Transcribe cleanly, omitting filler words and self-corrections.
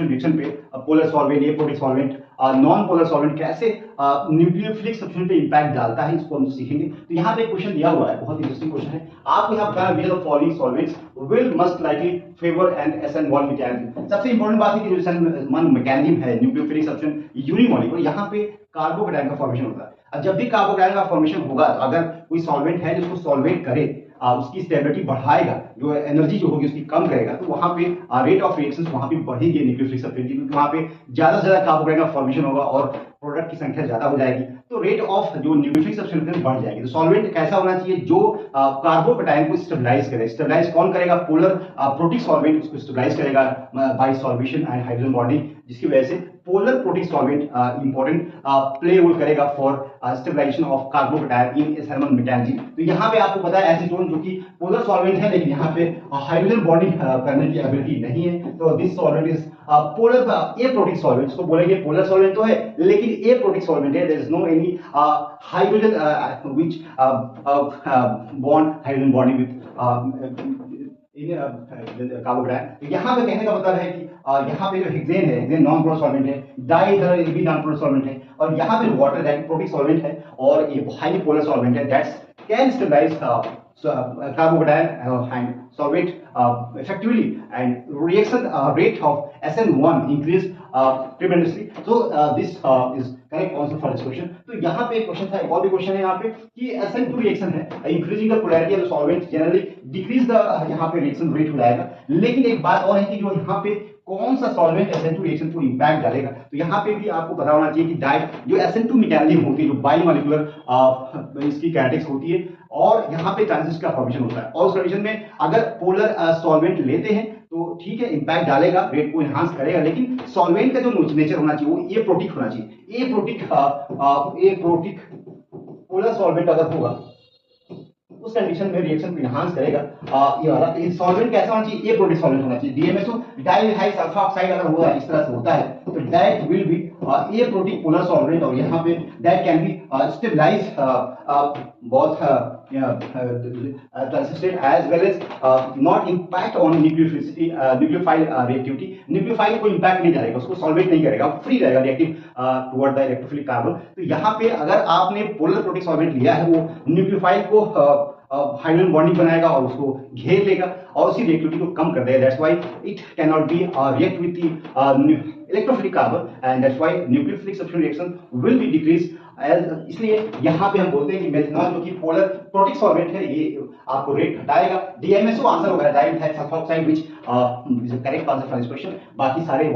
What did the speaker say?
Substitution reaction पे polar solvent, aprotic solvent, non polar solvent कैसे nucleophilic substitution पे impact डालता है, इसको हम सीखेंगे। तो यहाँ पे एक क्वेश्चन दिया हुआ है, बहुत इंटरेस्टिंग क्वेश्चन है। आपको यहाँ पर which of the following solvents will must likely favour an SN1 mechanism. सबसे इंपॉर्टेंट बात है कि जो SN1 मैकेनिज्म है न्यूक्लियोफिलिक सब्स्टिट्यूशन यूनिमॉलिक्यूलर, यहाँ पे कार्बोकैटायन का फॉर्मेशन होता है। अब जब भी कार्बोकैटायन का फॉर्मेशन होगा, तो अगर कोई सॉल्वेंट है जिसको सॉल्वेट करे, उसकी स्टेबिलिटी बढ़ाएगा, जो एनर्जी जो होगी उसकी कम करेगा, तो वहां पे रेट ऑफ रिएक्शंस वहां पे बढ़ेगी न्यूक्लियोफिलिक सब्स्टिट्यूशन, क्योंकि वहां पे ज्यादा से ज्यादा कार्बोकैटायन का फॉर्मेशन होगा और प्रोडक्ट की संख्या ज्यादा हो जाएगी, तो रेट ऑफ जो न्यूक्लियोफिलिक सब्स्टिट्यूशन बढ़ जाएगी। तो सॉल्वेंट कैसा होना चाहिए जो कार्बोकैटायन को स्टेबलाइज करे। स्टेबलाइज कौन करेगा? पोलर प्रोटिक सॉल्वेंट उसको स्टेबलाइज करेगा by solvation and hydrogen bonding, जिसकी वजह से polar protic solvent important play role करेगा for stabilization of carbocation in SN1 mechanism. तो यहाँ पे आपको पता है एसीटोन जो कि पोलर सॉल्वेंट है, लेकिन यहाँ पे हाइड्रोजन बॉन्डिंग करने की एबिलिटी नहीं है, तो this solvent is polar aprotic solvent. इसको बोलेंगे पोलर सॉल्वेंट तो है, लेकिन एप्रोटिक सॉल्वेंट है। There is no any hydrogen which bond hydrogen bonding with carbocation. यहाँ पे कहने का मतलब है कि यहाँ पे जो हेक्सेन है, हेक्सेन नॉन पोलर सॉल्वेंट है, डाई इधर भी नॉन पोलर सॉल्वेंट है, और यहाँ पे वाटर दैट प्रोटिक सॉल्वेंट है, और ये हाईली पोलर सॉल्वेंट है that's can stabilise carbocation and solvent effectively, and reaction rate of SN1 increase tremendously. So this is correct answer for this question. तो यहाँ पे एक क्वेश्चन था, एक और भी क्वेश्चन है यहाँ पे कि SN2 रिएक्शन है, increasing the polarity of the solvent generally decrease the यहाँ पे रिएक्शन रेट हो जाएगा। लेकिन एक बात और है कि जो यहाँ पे कौन सा सॉल्वेंट SN2 रिएक्शन को इंपैक्ट डालेगा, तो यहाँ पे भी आपको पता होना चाहिए कि जो SN2 मैकेनिज्म होती है, जो बाइमॉलिक्यूलर इसकी कैरेक्टरिस्टिक्स होती है, और यहाँ पे ट्रांजिस्ट का फॉर्मेशन होता है, और उस कंडीशन में अगर पोलर सॉल्वेंट लेते हैं तो ठीक है, इंपैक्ट डालेगा, रेट को एनहांस करेगा, लेकिन सॉल्वेंट का जो नेचर होना चाहिए वो एप्रोटिक होना चाहिए। एप्रोटिक पोलर सॉल्वेंट अगर होगा उस कंडीशन में रिएक्शन को एनहांस करेगा। ये वाला सॉल्वेंट कैसा होना चाहिए? एप्रोटिक सॉल्वेंट होना चाहिए। DMSO डाइमिथाइल सल्फा ऑक्साइड अगर होगा, इस तरह से होता है, तो that will be aprotic polar solvent, और यहाँ पे that can be stabilise both consistent as well as not impact on nucleophilicity, nucleophile reactivity। Nucleophile को इंपैक्ट नहीं डालेगा, उसको सॉल्वेट नहीं करेगा, फ्री रहेगा reactive toward the electrophilic carbon. तो यहाँ पे अगर आपने पोलर प्रोटिक सॉल्वेंट लिया है, वो न्यूक्लियोफाइल को हाइड्रोजन बॉन्डिंग बनाएगा और उसको घेर लेगा और उसी रिएक्टिविटी को कम कर देगा। That's why it can not be react with the electrophilic carbon, and that's why nucleophilic substitution reaction will be decrease. इसलिए यहाँ पे हम बोलते हैं कि मेथनॉल जो कि पोलर प्रोटिक सॉल्वेंट है, ये आपको रेट घटाएगा। DMSO आंसर होगा dimethyl sulfa oxide, which is the correct answer for this question. बाकी सारे